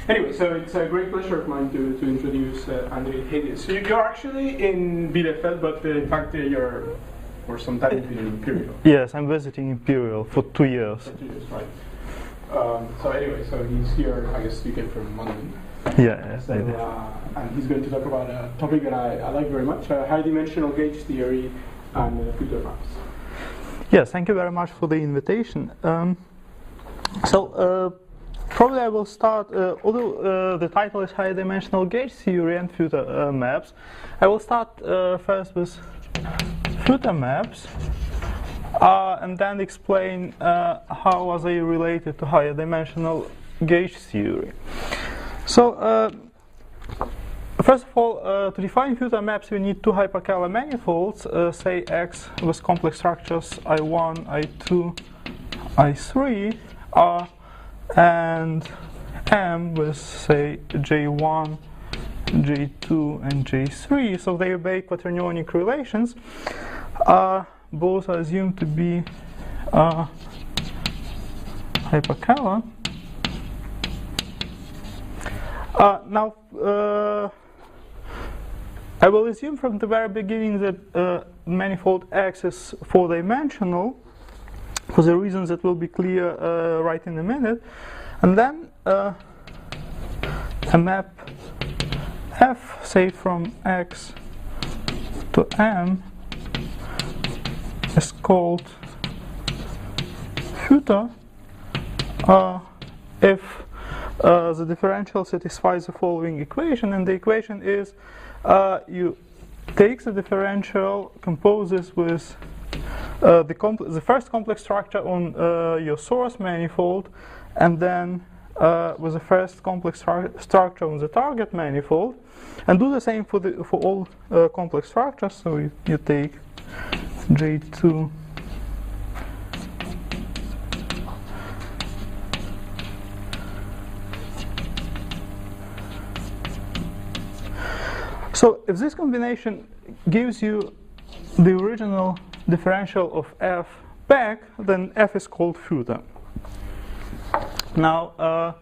Anyway, so it's a great pleasure of mine to introduce Andriy Haydys. So you're actually in Bielefeld, but in fact you're for some time in Imperial. Yes, I'm visiting Imperial for 2 years. For 2 years, right. So anyway, so he's here, I guess you came from London. Yeah, so, and he's going to talk about a topic that I like very much, high-dimensional gauge theory and Fueter maps. Yes, thank you very much for the invitation. Probably I will start, although the title is high-dimensional gauge theory and Fueter maps, I will start first with Fueter maps and then explain how are they related to higher-dimensional gauge theory. So, first of all, to define Fueter maps, we need two hyperKaehler manifolds, say X with complex structures I1, I2, I3, and M with, say, J1, J2, and J3. So they obey quaternionic relations. Both are assumed to be hyperKaehler. Now, I will assume from the very beginning that manifold X is four-dimensional, for the reasons that will be clear right in a minute. And then a map F, say from X to M, is called Fueter if the differential satisfies the following equation, and the equation is you take the differential, compose this with the first complex structure on your source manifold, and then with the first complex structure on the target manifold, and do the same for all complex structures. So you take J2 So if this combination gives you the original differential of f back, then f is called Fueter. Now,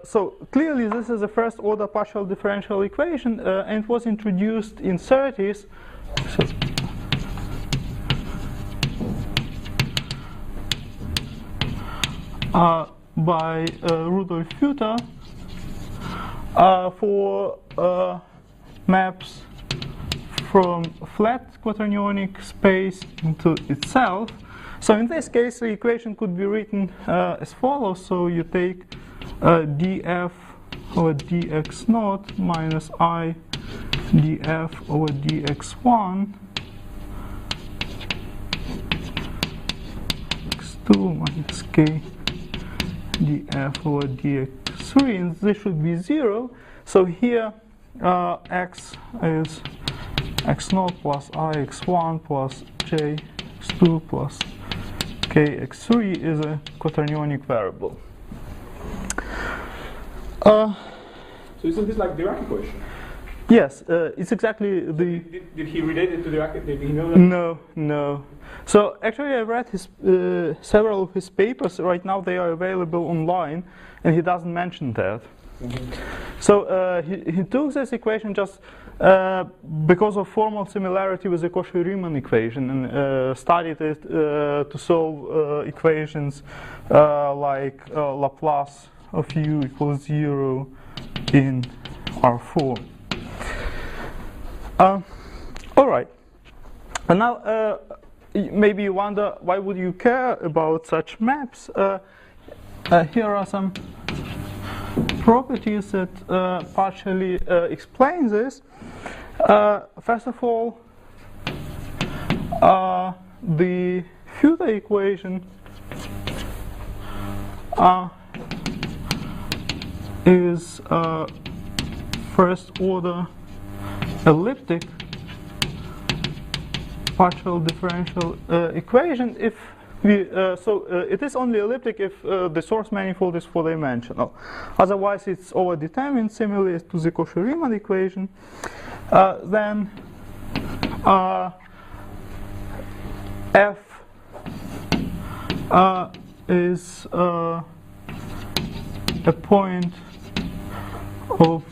so clearly this is the first order partial differential equation, and it was introduced in 30s. By Rudolf Fueter for maps from flat quaternionic space into itself. So in this case, the equation could be written as follows. So you take df over dx naught minus I df over dx1 x2 minus k df over dx3, and this should be 0. So here x is x0 plus I x1 plus j x2 plus k x3 is a quaternionic variable. So isn't this like Dirac equation? Yes, it's exactly the... Did he relate it to Dirac? Did he know that? No, no. So actually I read his, several of his papers. Right now they are available online, and he doesn't mention that. Mm-hmm. So he took this equation just because of formal similarity with the Cauchy-Riemann equation, and studied it to solve equations like Laplace of u equals 0 in R4. All right. And now maybe you wonder, why would you care about such maps? Here are some properties that partially explain this. First of all, the Fueter equation is first order elliptic partial differential equation if we it is only elliptic if the source manifold is four-dimensional. Otherwise it's overdetermined, similarly to the Cauchy-Riemann equation. Then f is a point of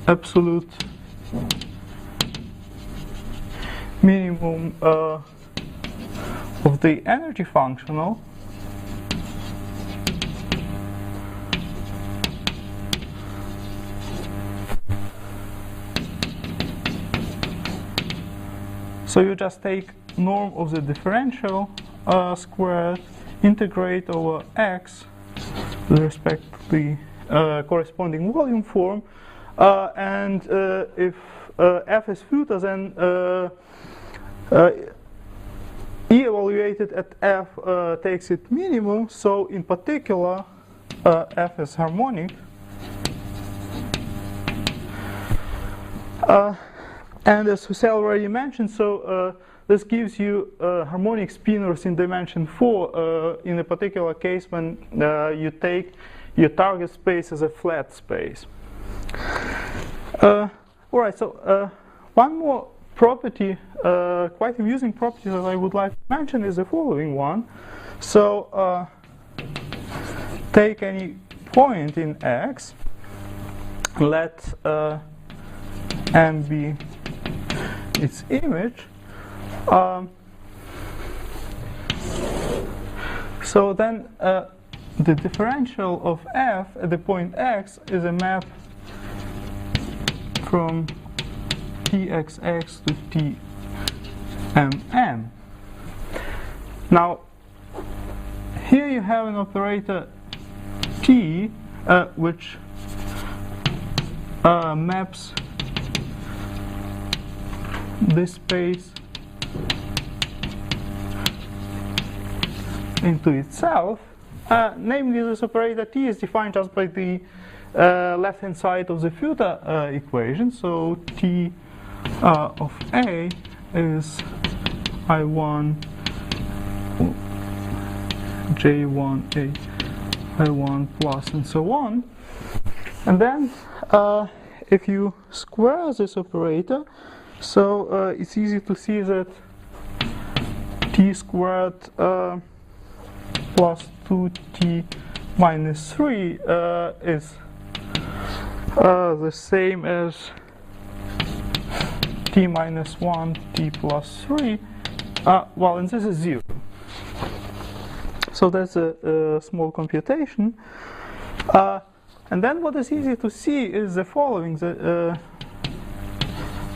absolute minimum of the energy functional so you just take norm of the differential squared, integrate over x with respect to the corresponding volume form, and if f is Fueter, then E evaluated at f takes its minimum, so in particular f is harmonic. And as Hussein already mentioned, so this gives you harmonic spinors in dimension 4 in a particular case when you take your target space as a flat space. Alright, so one more property, quite amusing property that I would like to mention is the following one. So take any point in X, let M be its image. So then the differential of f at the point x is a map from txx to tmm. Now here you have an operator t which maps this space into itself. Namely, this operator t is defined just by the left-hand side of the Fueter equation. So t of A is I1 J1 A I1 plus and so on. And then if you square this operator, so it's easy to see that t squared plus 2t minus 3 is the same as t minus 1 t plus 3. Well, and this is 0. So that's a small computation. And then what is easy to see is the following.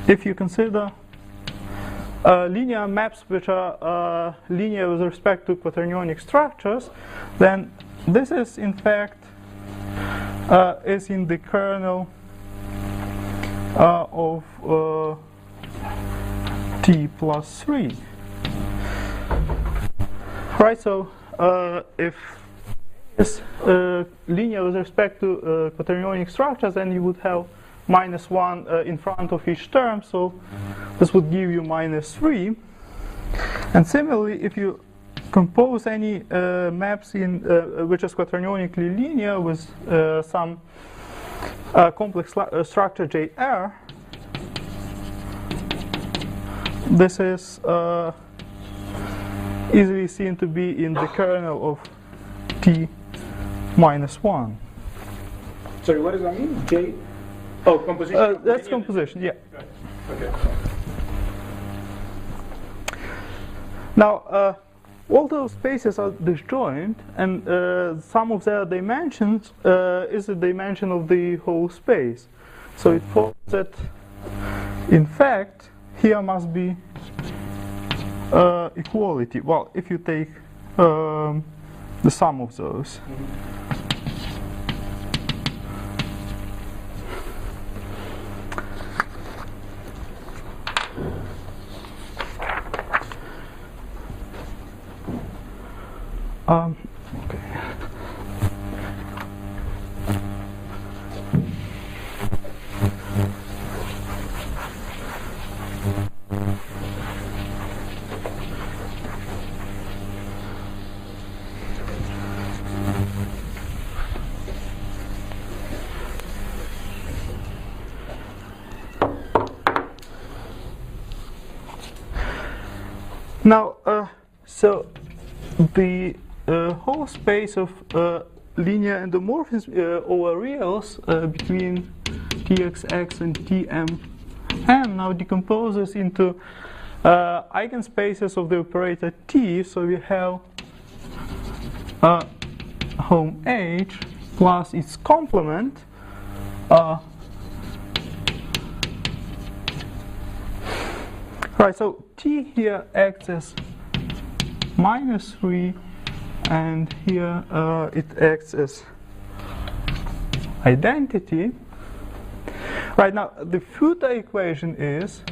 If you consider linear maps which are linear with respect to quaternionic structures, then this is in fact is in the kernel of t plus 3. Right, so if it's linear with respect to quaternionic structures, then you would have minus 1 in front of each term, so this would give you minus 3. And similarly, if you compose any maps in which is quaternionically linear with some complex structure JR, this is easily seen to be in the kernel of t minus 1. Sorry, what does that mean? J? Oh, composition. That's composition, yeah. Okay. Now, all those spaces are disjoint, and some of their dimensions is the dimension of the whole space. So it follows that, in fact, here must be equality. Well, if you take the sum of those. Okay. Now, so the whole space of linear endomorphism over reals between txx and tmm now decomposes into eigenspaces of the operator T. So we have home H plus its complement right, so T here acts as -3 and here it acts as identity. Right, now the Fueter equation is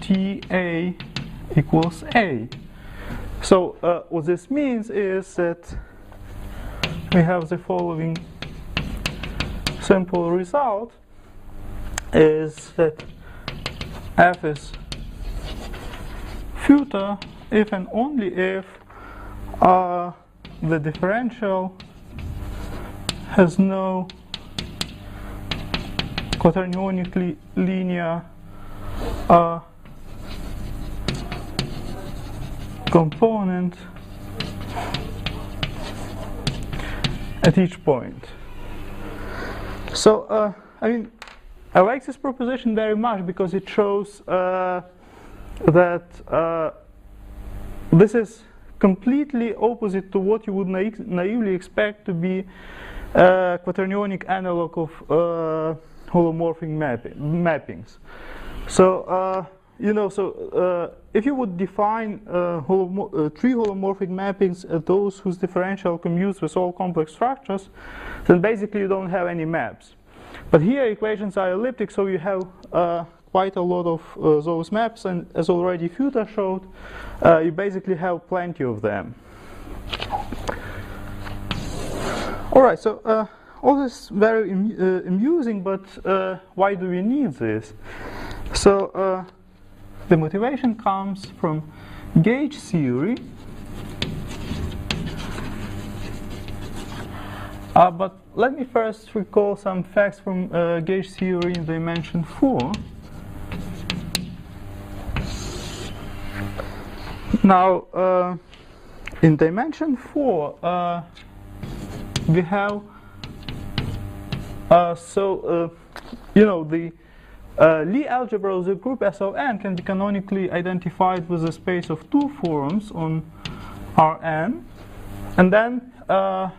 TA equals A. So what this means is that we have the following simple result, is that F is Fueter if and only if the differential has no quaternionically linear component at each point. So, I mean, I like this proposition very much because it shows that this is completely opposite to what you would naively expect to be a quaternionic analog of holomorphic mappings. So, you know, so if you would define three holomorphic mappings as those whose differential commutes with all complex structures, then basically you don't have any maps. But here equations are elliptic, so you have quite a lot of those maps, and as already Fueter showed, you basically have plenty of them. All right, so all this is very amusing, but why do we need this? So the motivation comes from gauge theory, but let me first recall some facts from gauge theory in dimension 4. Now, in dimension 4, we have, you know, the Lie algebra of the group S of n can be canonically identified with a space of two forums on Rn, and then, well,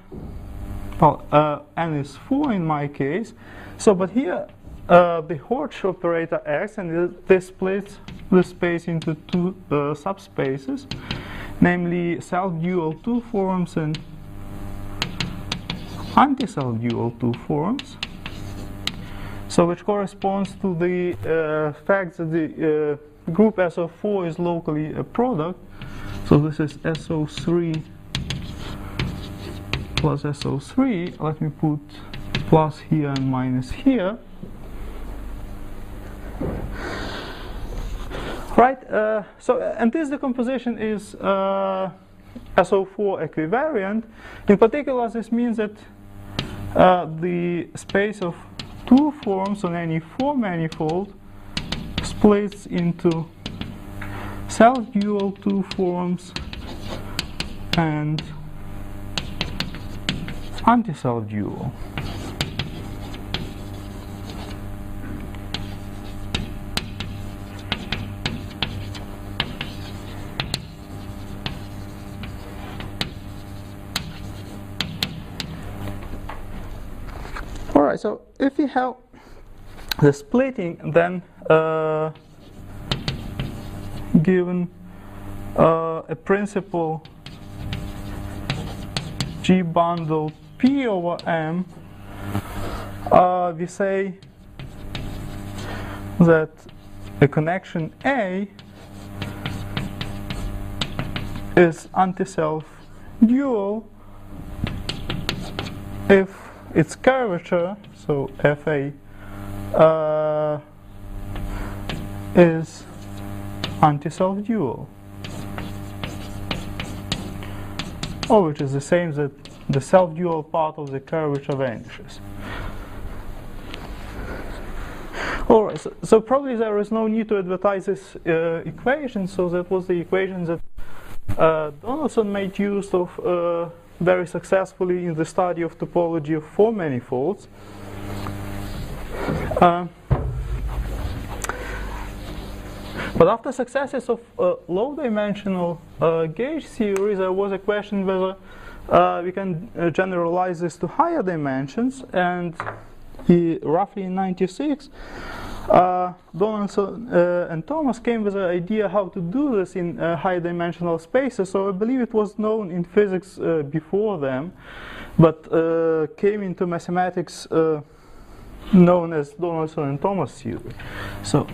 n is 4 in my case. So, but here the Hodge operator acts, and this splits the space into two subspaces, namely self-dual two forums and anti-self-dual two forums. So, which corresponds to the fact that the group SO4 is locally a product. So this is SO3 plus SO3. Let me put plus here and minus here. Right. So, and this decomposition is SO4 equivariant. In particular, this means that the space of two forms on any 4 manifold splits into self-dual two forms and anti-self-dual. Alright, so if we have the splitting, then given a principal G bundle P over M, we say that a connection A is anti-self-dual if its curvature, so Fa, is anti-self-dual, or which is the same that the self-dual part of the curvature vanishes. All right, so probably there is no need to advertise this equation. So that was the equation that Donaldson made use of very successfully in the study of topology of four manifolds. But after successes of low-dimensional gauge theory, there was a question whether we can generalize this to higher dimensions. And roughly in '96, Donaldson and Thomas came with the idea how to do this in high dimensional spaces. So I believe it was known in physics before them, but came into mathematics known as Donaldson and Thomas theory. So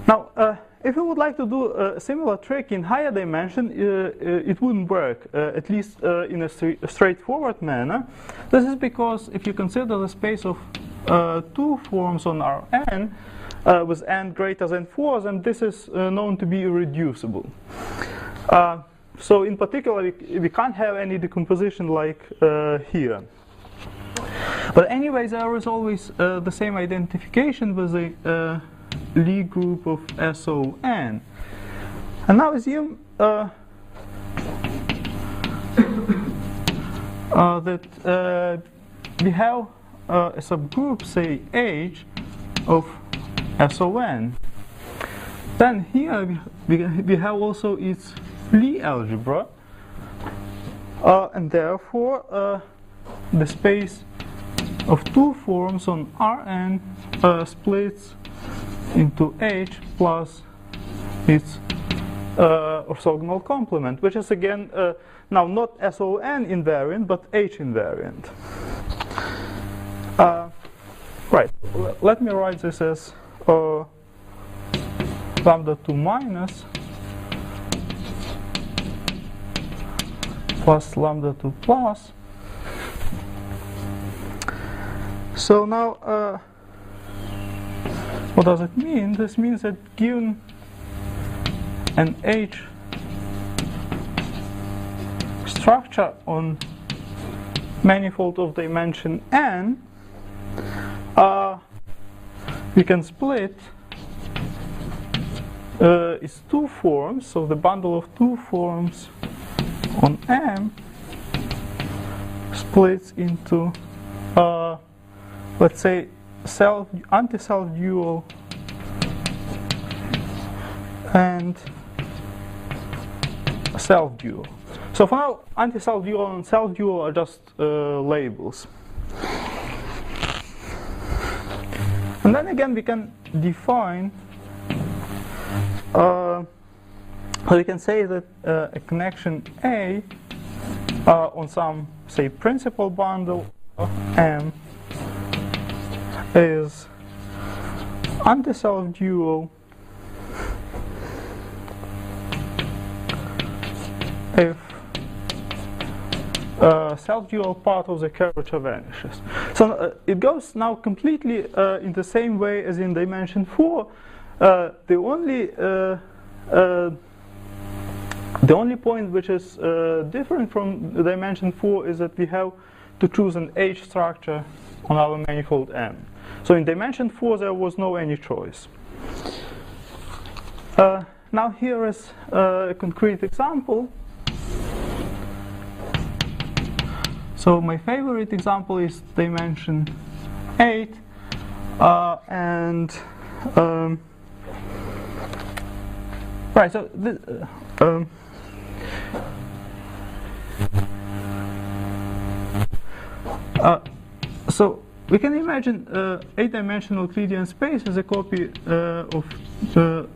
now, if you would like to do a similar trick in higher dimension, it wouldn't work, at least in a straightforward manner. This is because if you consider the space of two forms on Rn, with n greater than 4, then this is known to be irreducible. So in particular, we can't have any decomposition like here. But anyway, there is always the same identification with the Lie group of SON. And now assume that we have a subgroup, say H, of SON. Then here we have also its Lie algebra, and therefore the space of two forms on Rn splits into H plus its orthogonal complement, which is again now not SON invariant but H invariant. Right, let me write this as lambda 2 minus plus lambda 2 plus. So now what does it mean? This means that given an H structure on manifold of dimension n, we can split its two forms, so the bundle of two forms on M splits into, let's say, anti-self-dual and self-dual. So for now, anti-self-dual and self-dual are just labels. And then again, we can define, we can say that a connection A on some, say, principal bundle of M is anti-self-dual if self-dual part of the curvature vanishes. So it goes now completely in the same way as in dimension 4. The only point which is different from the dimension 4 is that we have to choose an H structure on our manifold M. So in dimension 4 there was no any choice. Now here is a concrete example. So my favorite example is dimension 8, and right. So this, so we can imagine 8-dimensional Euclidean space as a copy of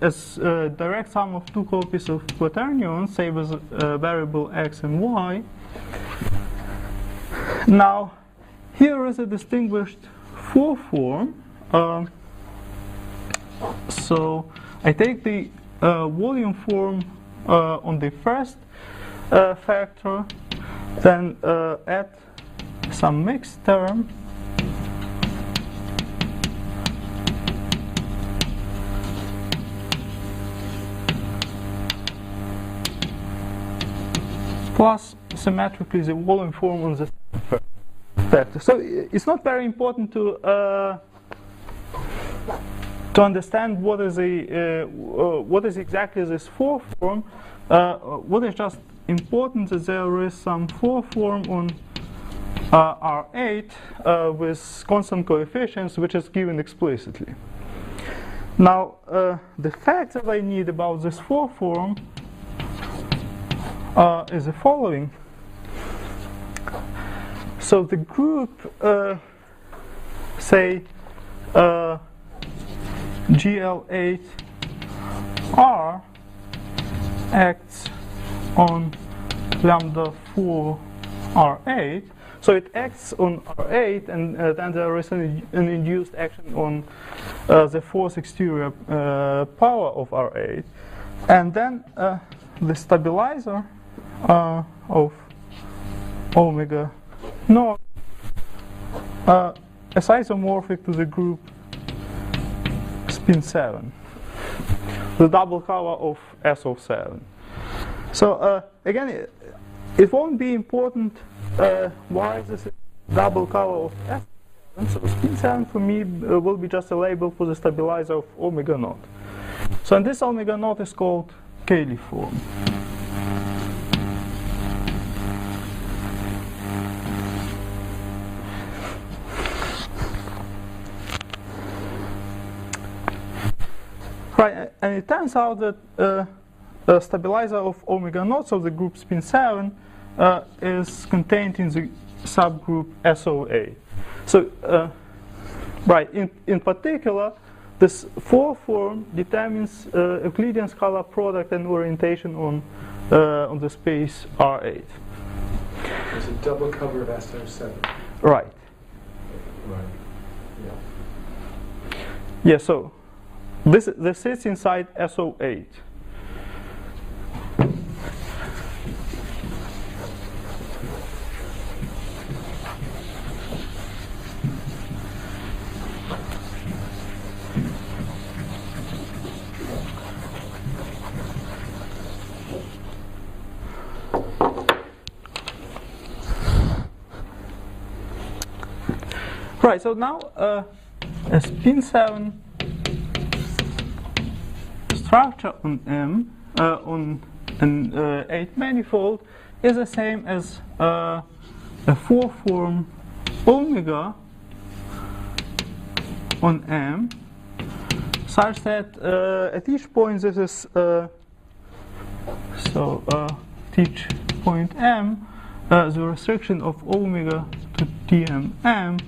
as a direct sum of two copies of quaternions, say with variable x and y. Now, here is a distinguished 4 form. So I take the volume form on the first factor, then add some mixed term plus symmetrically the volume form on the vector. So it's not very important to understand what is exactly this 4 form. What is just important is there is some 4 form on R8 with constant coefficients, which is given explicitly. Now, the fact that I need about this 4 form is the following. So the group, say, GL8R acts on lambda 4 R8. So it acts on R8, and then there is an induced action on the fourth exterior power of R8. And then the stabilizer of omega naught is isomorphic to the group spin 7, the double cover of S of 7. So again, it won't be important why this is double cover of S of 7. So spin 7 for me will be just a label for the stabilizer of omega naught. So and this omega naught is called Kaehler form. Right, and it turns out that the stabilizer of omega naught, so the group spin 7, is contained in the subgroup SOA. So, right, in particular, this 4 form determines Euclidean scalar product and orientation on the space R8. It's a double cover of SO7. Right. Right. Yeah. Yeah, so this sits inside SO8. Right, so now a spin 7 structure on M on an 8 manifold is the same as a 4 form omega on M, such that at each point this is at each point M the restriction of omega to TMM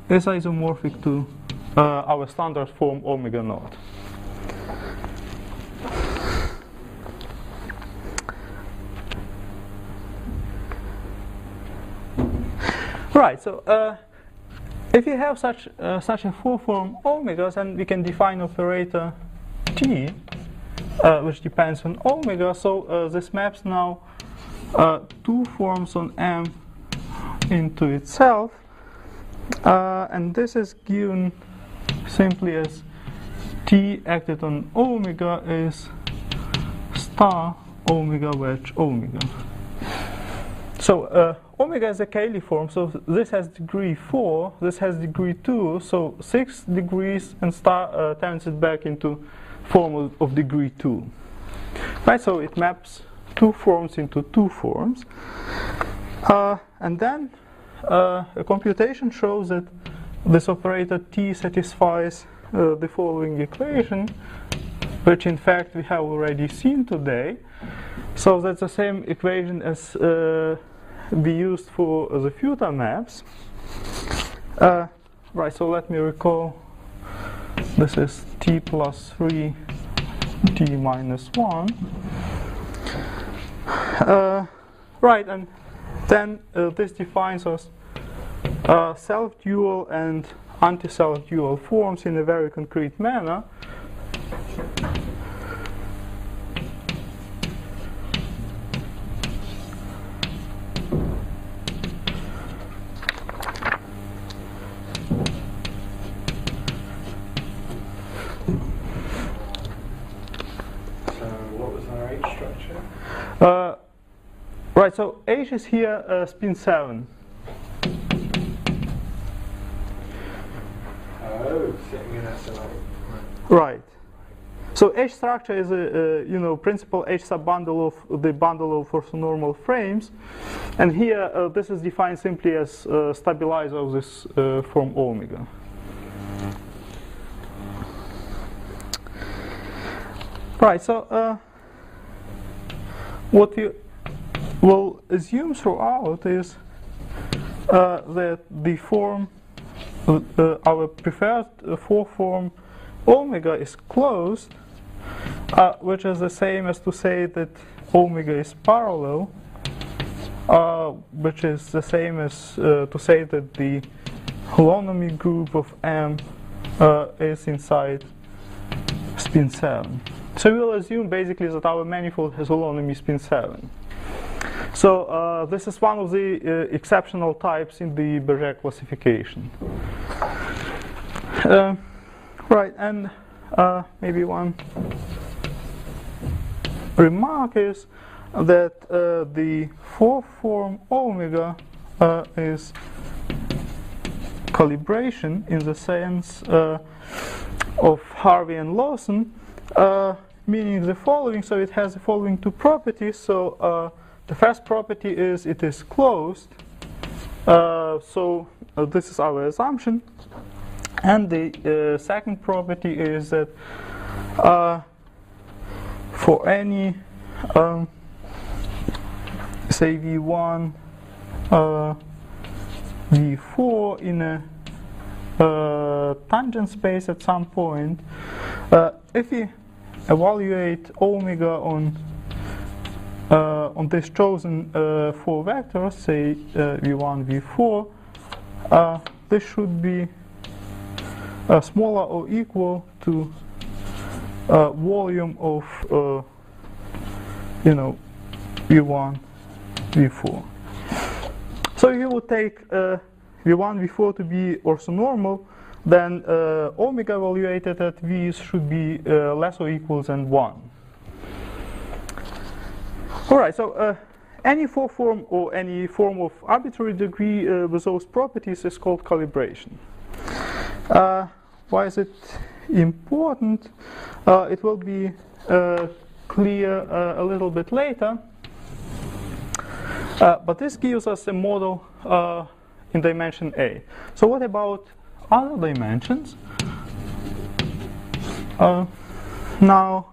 is isomorphic to our standard form omega naught. Right, so if you have such a 4 form omega, then we can define operator T, which depends on omega. So this maps now 2 forms on M into itself. And this is given simply as T acted on omega is star omega wedge omega. So omega is a Kaehler form, so this has degree 4, this has degree 2, so 6 degrees, and star turns it back into form of degree 2. Right, so it maps 2 forms into 2 forms. And then a computation shows that this operator T satisfies the following equation, which in fact we have already seen today. So that's the same equation as we used for the Fueter maps. Right, so let me recall. This is T plus 3, T minus 1. Right, and then this defines us self-dual and anti-self-dual forms in a very concrete manner. Right, so H is here spin 7. Oh, sitting in SLA. Right. So H structure is a principal H subbundle of the bundle of orthonormal frames, and here this is defined simply as stabilizer of this form omega. Right. So what we will assume throughout is that the form, our preferred four-form omega is closed, which is the same as to say that omega is parallel, which is the same as to say that the holonomy group of M is inside spin 7. So we will assume basically that our manifold has holonomy spin 7. So this is one of the exceptional types in the Berger classification. Right, and maybe one remark is that the four-form omega is calibration in the sense of Harvey and Lawson, meaning the following. So it has the following two properties. So the first property is it is closed. So this is our assumption. And the second property is that for any, say V1, V4 in a tangent space at some point, if we evaluate omega on this chosen four vectors, say V1, V4, this should be smaller or equal to volume of V1, V4. So if you would take V1, V4 to be orthonormal, then omega evaluated at V's should be less or equal than 1. Alright, so any four-form or any form of arbitrary degree with those properties is called calibration. Why is it important? It will be clear a little bit later. But this gives us a model in dimension A. So what about other dimensions? Now,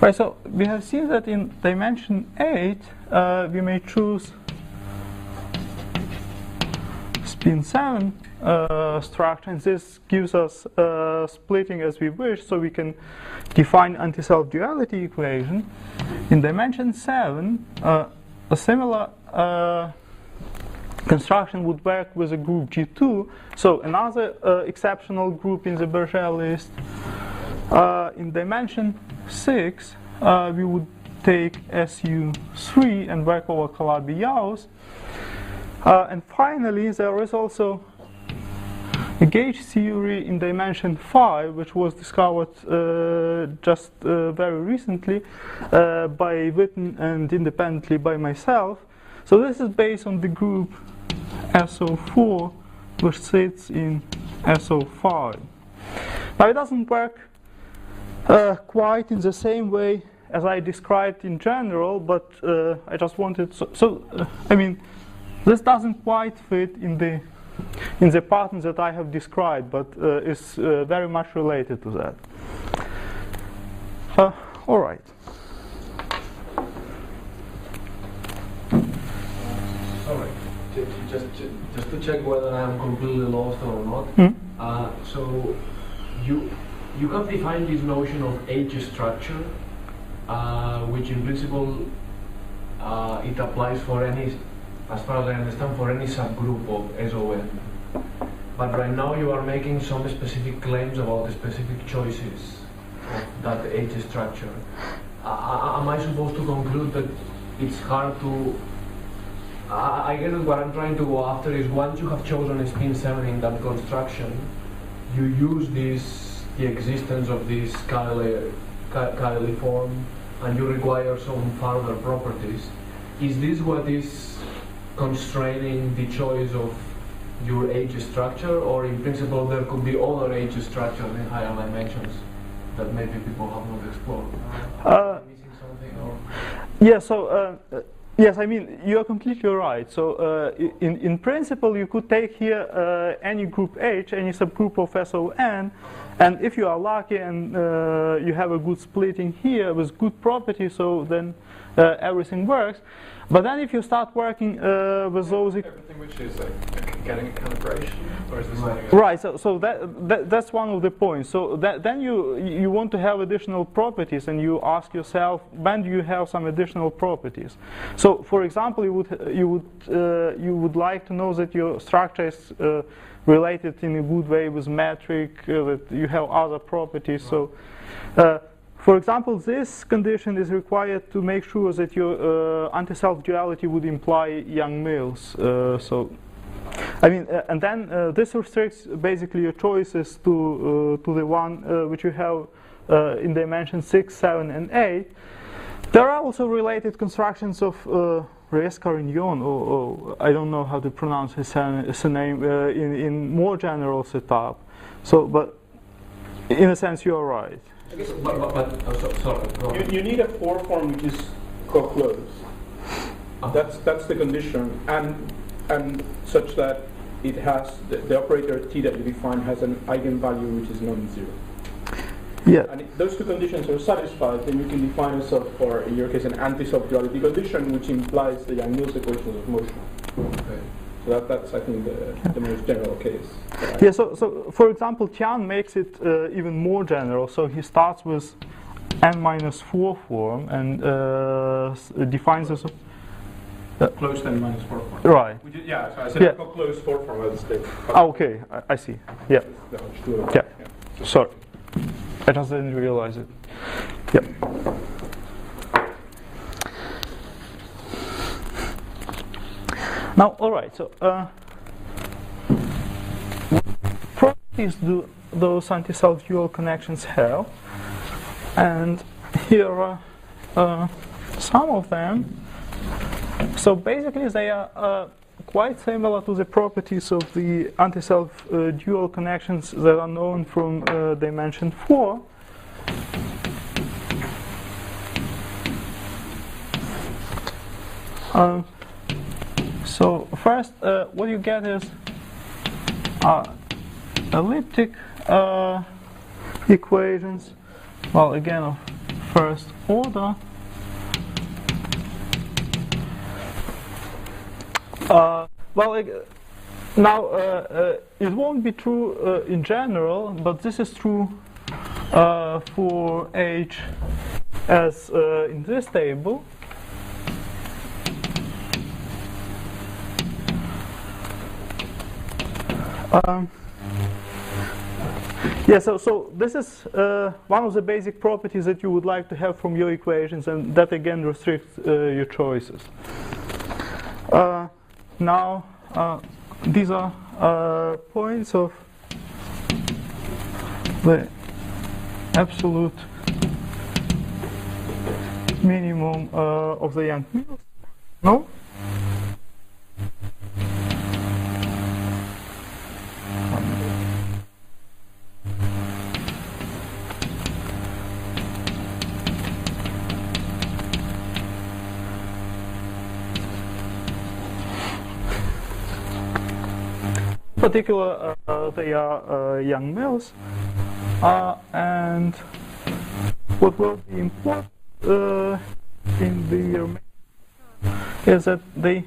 right, so we have seen that in dimension 8 we may choose spin 7 structure, and this gives us splitting as we wish, so we can define anti-self-duality equation. In dimension 7 a similar construction would work with a group G2, so another exceptional group in the Berger list. In dimension 6 we would take SU3 and work over Calabi-Yau's. And finally there is also a gauge theory in dimension 5, which was discovered just very recently by Witten and independently by myself. So this is based on the group SO4, which sits in SO5. Now it doesn't work quite in the same way as I described in general, but I just wanted I mean, this doesn't quite fit in the pattern that I have described, but is very much related to that. All right. Sorry, just to check whether I'm completely lost or not. So you have defined this notion of H structure, which in principle it applies for any, as far as I understand, for any subgroup of SON. But right now you are making some specific claims about the specific choices of that H structure. Am I supposed to conclude that it's hard to I guess what I'm trying to go after is once you have chosen a spin 7 in that construction, you use the existence of this Cayley form, and you require some further properties. Is this what is constraining the choice of your H structure, or in principle there could be other H structures in higher dimensions that maybe people have not explored? Missing something, or? Yeah, so yes, I mean, you're completely right. So in principle, you could take here any group H, any subgroup of SON, and if you are lucky and you have a good splitting here with good properties, so then everything works. But then if you start working with those... Everything which is like getting a calibration, or is this like Right, so that's one of the points. So then you want to have additional properties, and you ask yourself, when do you have some additional properties? So for example, you would like to know that your structure is related in a good way with metric, that you have other properties. So for example, this condition is required to make sure that your anti-self-duality would imply Young-Mills. So, I mean, and then this restricts basically your choices to the one which you have in dimension 6, 7, and 8. There are also related constructions of Reyes-Carignon, or I don't know how to pronounce his name, in more general setup. So, but in a sense, you are right. Sorry. You need a 4 form which is co-closed. That's the condition, and such that it has the operator T that you define has an eigenvalue which is non-zero. Yeah. And if those two conditions are satisfied, then you can define for, in your case, an anti-self-duality condition, which implies the Young-Mills equations of motion. Okay. So that's I think the most general case. Yeah. So for example, Tian makes it even more general. So he starts with n-4 form and defines this. Closed n-4 form. Right. Yeah. So I said closed 4 form as the. Oh, okay. I see. Yeah. Yeah. Sorry. I just didn't realize it. Yeah. Now, all right. So, what properties do those anti-self-dual connections have? And here are some of them. So basically, they are quite similar to the properties of the anti-self-dual connections that are known from dimension 4. So first, what you get is elliptic equations, well, again, of first order. Now it won't be true in general, but this is true for H as in this table. Yeah, so this is one of the basic properties that you would like to have from your equations, and that again restricts your choices. Now, these are points of the absolute minimum of the Young-Mills. No? In particular, they are Young-Mills, and what will be important in the is that they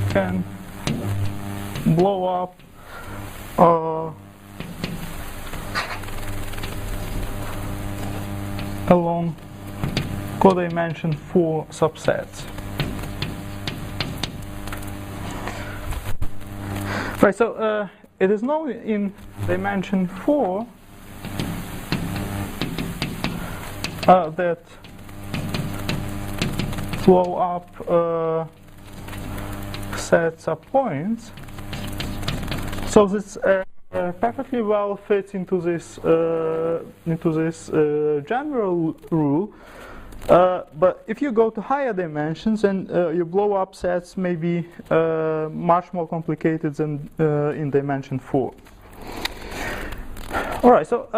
can blow up along codimension 4 subsets. Right, so it is known in dimension 4 that flow up sets are points. So this perfectly well fits into this general rule. But if you go to higher dimensions, and your blow-up sets may be much more complicated than in dimension 4. All right. So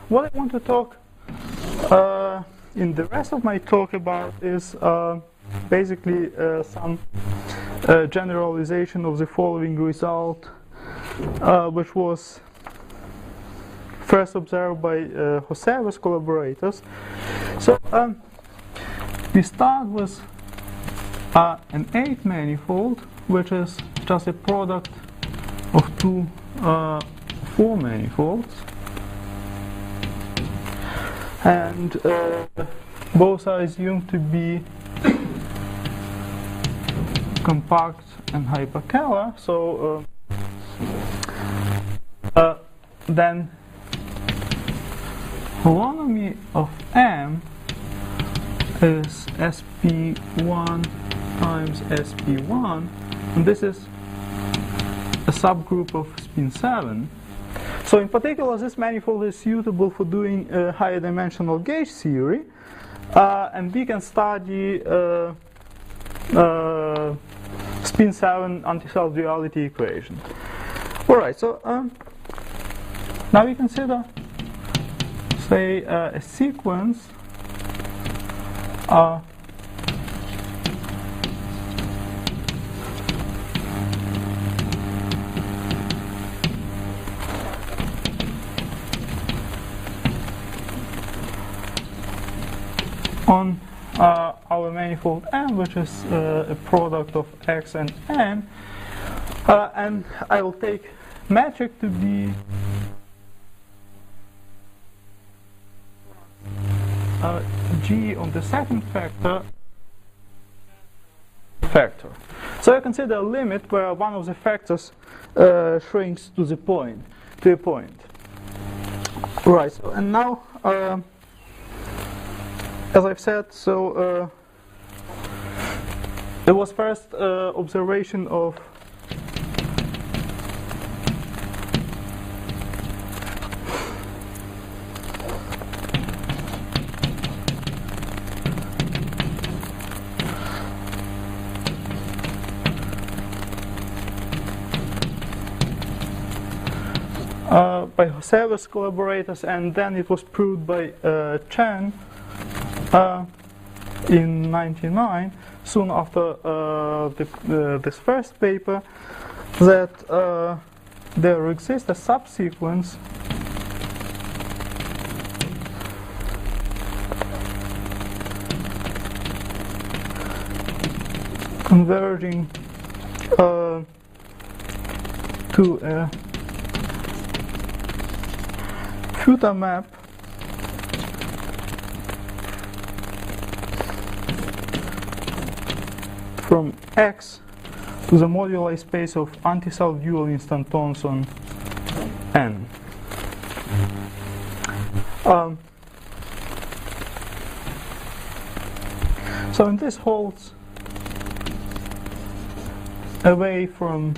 what I want to talk in the rest of my talk about is basically some generalization of the following result, which was first observed by Joseva's collaborators. So we start with an 8 manifold, which is just a product of two 4 manifolds, and both are assumed to be compact and hyperKaehler. So then holonomy of M is SP1 times SP1, and this is a subgroup of spin 7. So in particular, this manifold is suitable for doing higher dimensional gauge theory, and we can study spin 7 anti-self-duality equation. All right, so now we consider, say, a sequence on our manifold M, which is a product of X and N, and I will take metric to be G on the second factor. So I consider a limit where one of the factors shrinks to a point. Right. So and now, as I've said, so there was first observation of by Joseva's collaborators, and then it was proved by Chen in '99, soon after this first paper, that there exists a subsequence converging to a Fueter map from X to the moduli space of anti-self-dual instantons on N. So and this holds away from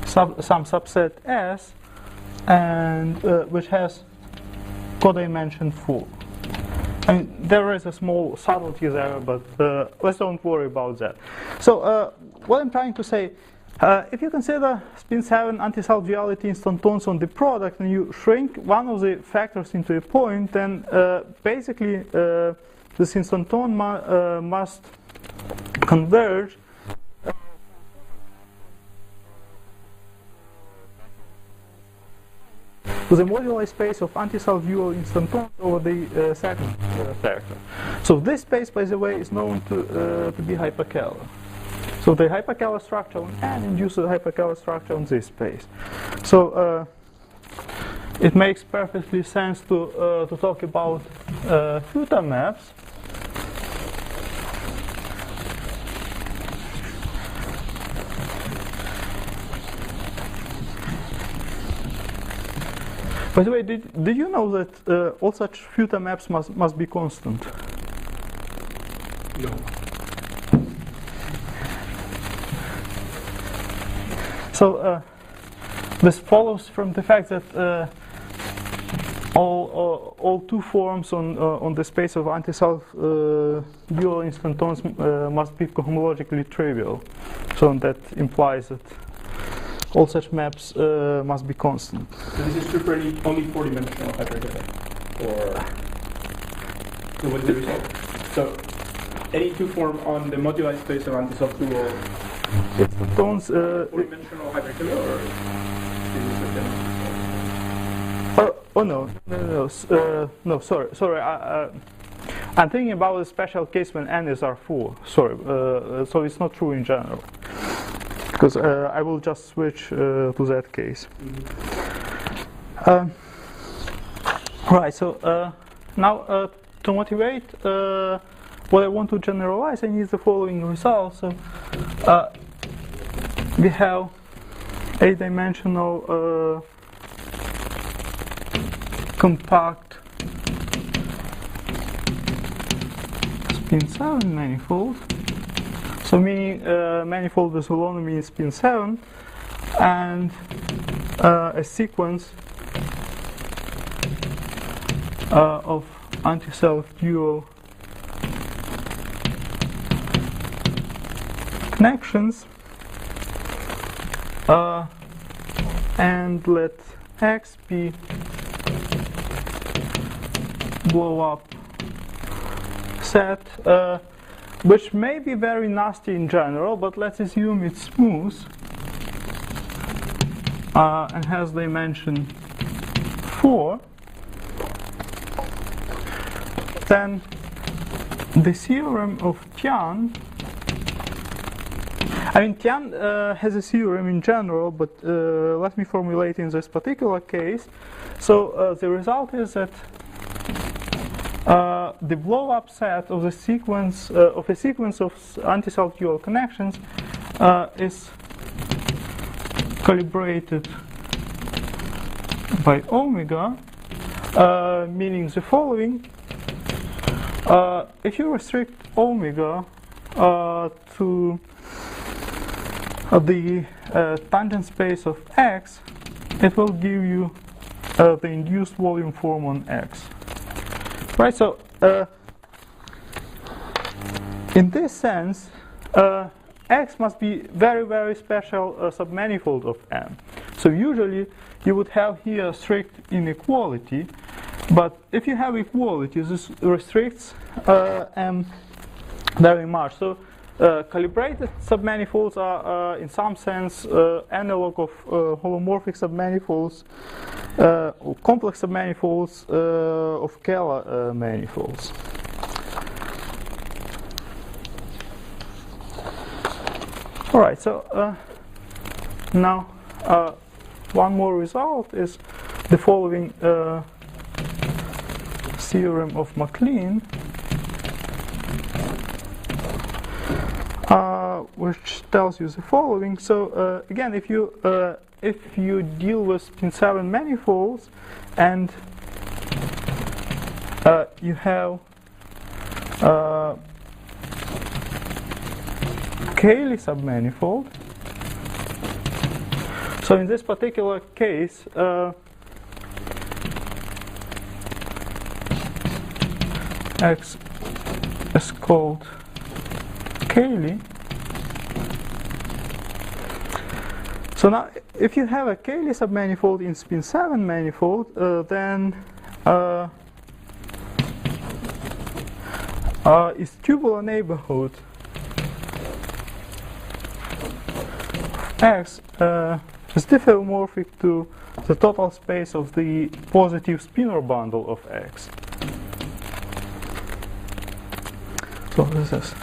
some subset S, and which has codimension 4. I mean, there is a small subtlety there, but let's don't worry about that. So what I'm trying to say, if you consider spin 7 anti-self-duality instantons on the product, and you shrink one of the factors into a point, then basically this instanton must converge to the moduli space of anti-self-dual instantons over the second factor. So this space, by the way, is known to be hyperKaehler. So the hyperKaehler structure on N induces a hyperKaehler structure on this space. So it makes perfectly sense to talk about Fueter maps. By the way, did you know that all such Fueter maps must be constant? No. So this follows from the fact that all two forms on the space of anti-self-dual instantons must be cohomologically trivial. So that implies that all such maps must be constant. So this is true for only four-dimensional hyperKaehler, or so what's the result? So any two form on the moduli space of anti-self-dual instantons four-dimensional hyperKaehler, or is this a general? Oh no, no, sorry. I'm thinking about a special case when n is R4. Sorry, so it's not true in general, because I will just switch to that case. Right. So now to motivate what I want to generalize, I need the following results. So we have a-dimensional compact spin 7 manifold. So meaning manifold with holonomy in spin 7 and a sequence of anti-self-dual connections, and let X be blow up set, which may be very nasty in general, but let's assume it's smooth and has dimension 4. Then the theorem of Tian, I mean Tian has a theorem in general, but let me formulate in this particular case. So the result is that the blow-up set of the sequence of a sequence of anti-self-dual connections is calibrated by omega, meaning the following: if you restrict omega to the tangent space of X, it will give you the induced volume form on X. Right, so in this sense, X must be very, very special submanifold of M. So usually you would have here strict inequality, but if you have equality, this restricts M very much. So calibrated submanifolds are in some sense analog of holomorphic submanifolds, or complex submanifolds of Kaehler manifolds. All right, so now one more result is the following theorem of MacLean, which tells you the following. So again, if you deal with spin 7 manifolds and you have Kaehler submanifold, so in this particular case X is called Kaehler. So now, if you have a Kaehler submanifold in spin 7 manifold, then its tubular neighborhood X is diffeomorphic to the total space of the positive spinor bundle of X. So this is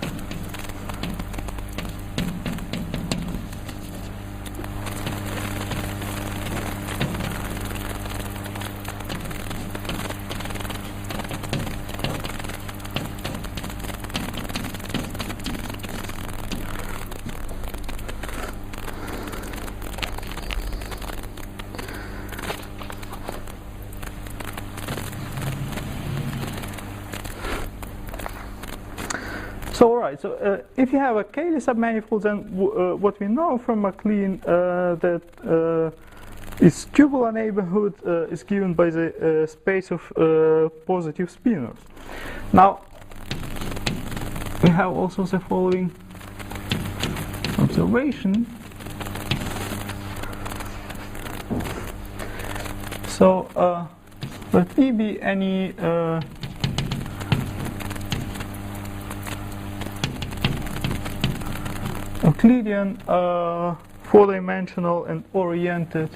So alright, so if you have a Cayley submanifold, then what we know from MacLean that its tubular neighborhood is given by the space of positive spinors. Now we have also the following observation. So let V be any Euclidean four-dimensional and oriented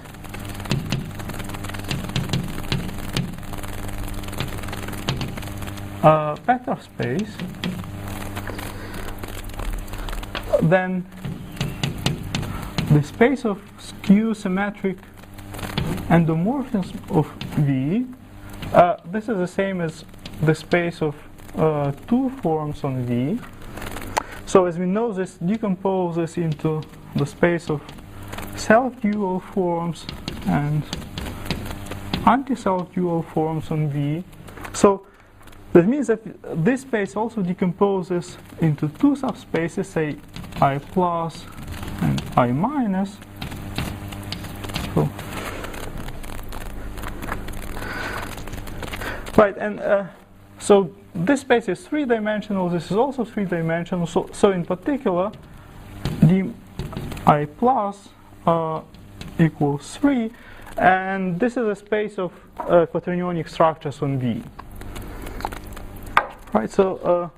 vector space, then the space of skew symmetric endomorphism of V, this is the same as the space of two forms on V. So as we know, this decomposes into the space of self-dual forms and anti-self-dual forms on V. So that means that this space also decomposes into two subspaces, say I plus and I minus. So, right, and so this space is three-dimensional, this is also three-dimensional, so in particular, d I plus equals 3, and this is a space of quaternionic structures on V. Right, so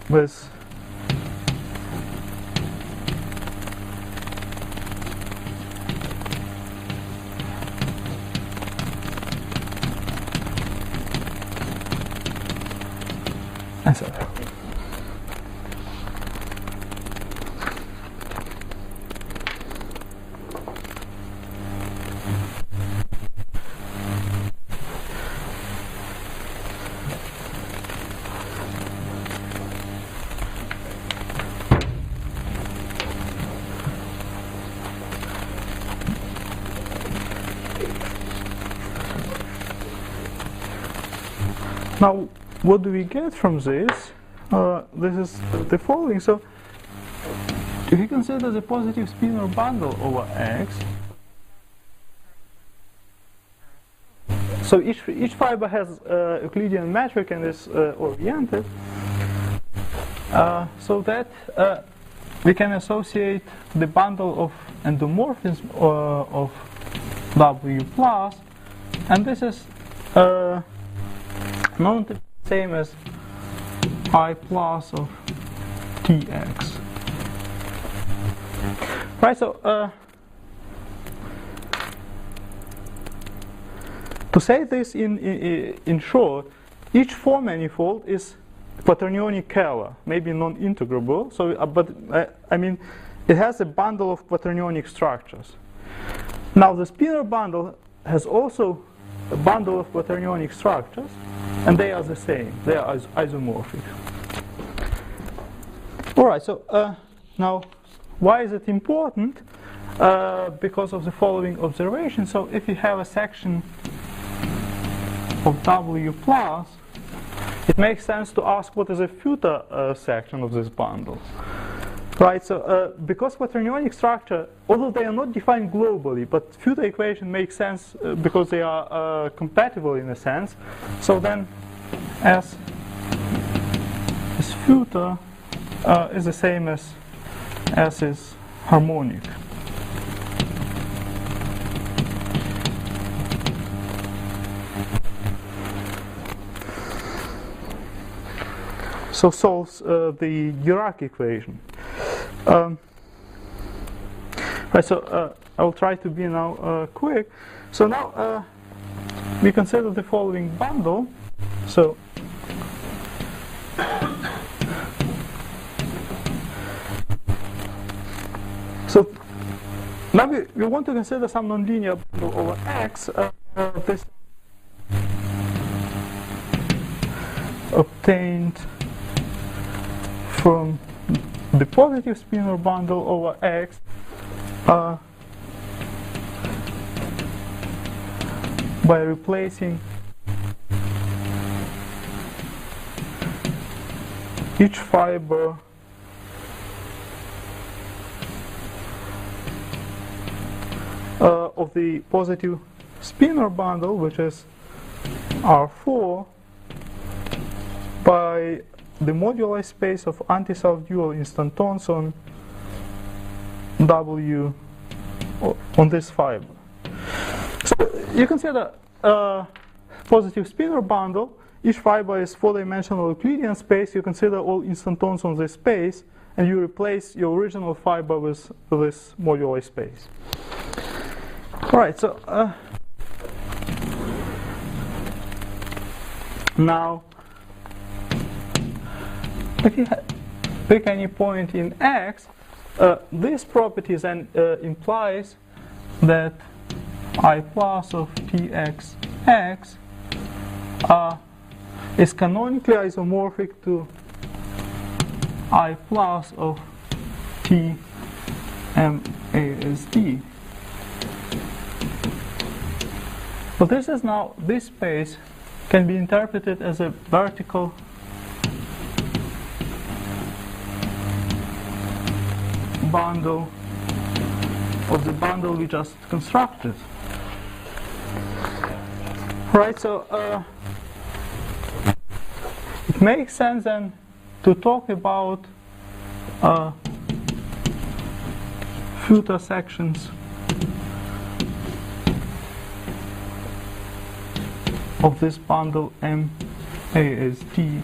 with now, what do we get from this? This is the following. So, if you consider the positive spinor bundle over X, so each fiber has Euclidean metric and is oriented, so that we can associate the bundle of endomorphism of W plus, and this is not the same as I plus of Tx. Right, so to say this in short, each four manifold is quaternionic Kaehler, maybe non-integrable. So, I mean, it has a bundle of quaternionic structures. Now, the spinor bundle has also a bundle of quaternionic structures, and they are the same. They are isomorphic. All right. So now, why is it important? Because of the following observation. So, if you have a section of W plus, it makes sense to ask what is a Fueter section of this bundle. Right, so because quaternionic structure, although they are not defined globally, but Fueter equation makes sense because they are compatible in a sense. So then S is Fueter is the same as S is harmonic. So solves the Dirac equation. Right, so I will try to be now quick. So now we consider the following bundle. So now we want to consider some nonlinear bundle over X. This obtained from the positive spinor bundle over X by replacing each fiber of the positive spinor bundle, which is R4, by the moduli space of anti-self-dual instantons on W on this fiber. So you consider a positive spinor bundle. Each fiber is 4-dimensional Euclidean space. You consider all instantons on this space, and you replace your original fiber with this moduli space. All right, so now if you pick any point in X, this property then implies that I plus of Txx is canonically isomorphic to I plus of Tmasd. So this is now, this space can be interpreted as a vertical bundle of the bundle we just constructed. Right, so it makes sense then to talk about Fueter sections of this bundle MASD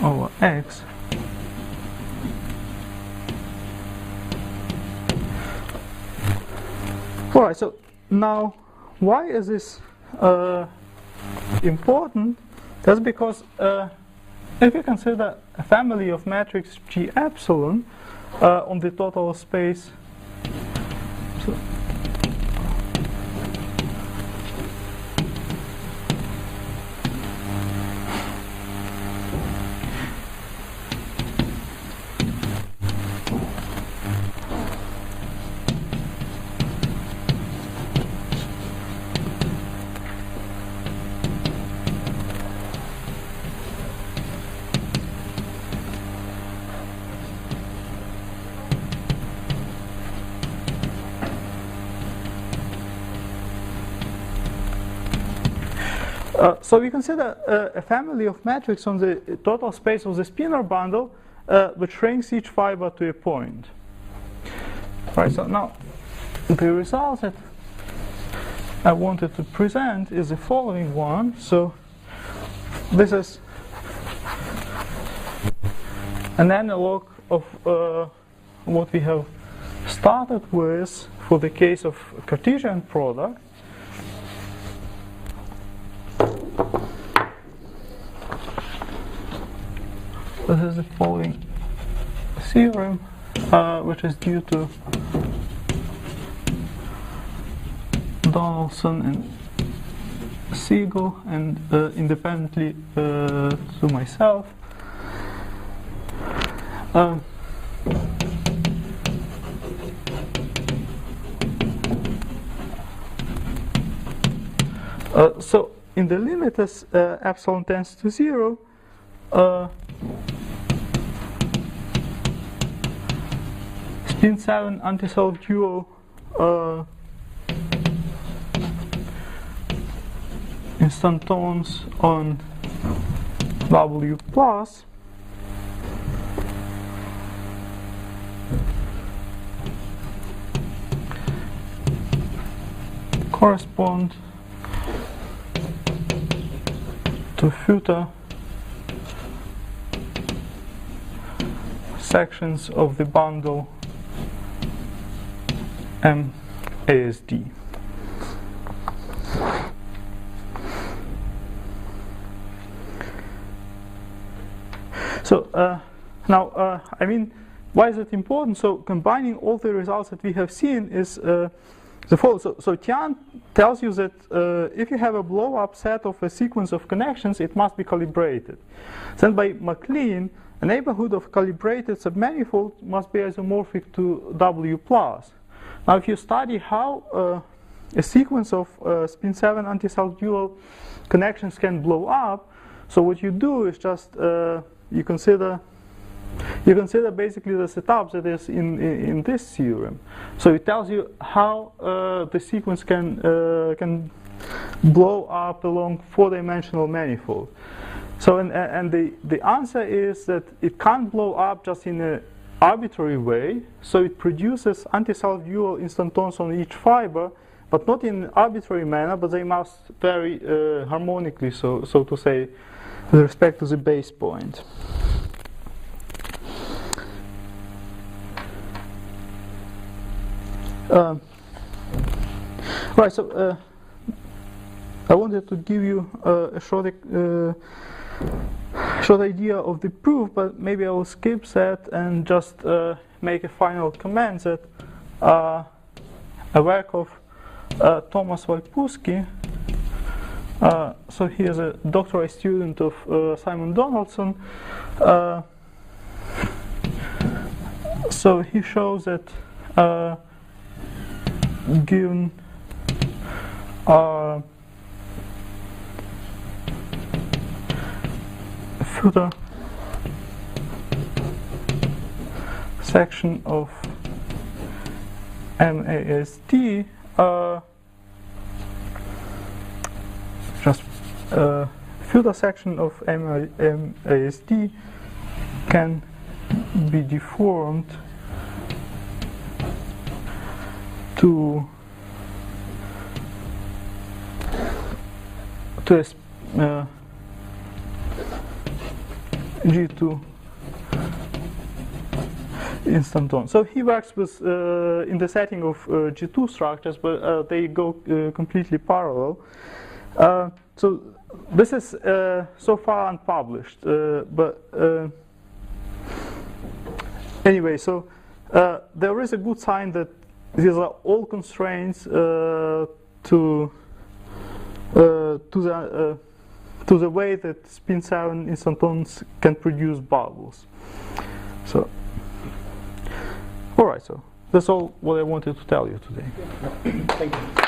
over X. Alright, so now why is this important? That's because if you consider a family of matrix G epsilon on the total space, so so we consider a family of matrices on the total space of the spinor bundle which shrinks each fiber to a point. Right, so now the result that I wanted to present is the following one. So this is an analog of what we have started with for the case of Cartesian product. This is the following theorem, which is due to Donaldson and Siegel, and independently to myself. So in the limit as epsilon tends to 0, spin 7 anti-self-dual instantons on W plus correspond to Fueter sections of the bundle MASD. So now, I mean, why is it important? So combining all the results that we have seen is the following. So Tian tells you that if you have a blow-up set of a sequence of connections, it must be calibrated. Then by MacLean, a neighborhood of calibrated submanifold must be isomorphic to W+. Now, if you study how a sequence of spin 7 anti-self-dual connections can blow up, so what you do is just you consider basically the setup that is in this theorem. So it tells you how the sequence can blow up along 4-dimensional manifold. So and the answer is that it can't blow up just in an arbitrary way. So it produces anti-self-dual instantons on each fiber, but not in an arbitrary manner, but they must vary harmonically, so to say, with respect to the base point. Right, so I wanted to give you a short idea of the proof, but maybe I will skip that and just make a final comment that a work of Thomas Walpusky, so he is a doctoral student of Simon Donaldson, so he shows that given Fueter section of MASD, Fueter section of MASD can be deformed to a G2 instanton. So he works with in the setting of G2 structures, but they go completely parallel. So this is so far unpublished, but anyway, so there is a good sign that these are all constraints to the way that spin 7 instantons can produce bubbles. So, all right. So that's all what I wanted to tell you today. Thank you.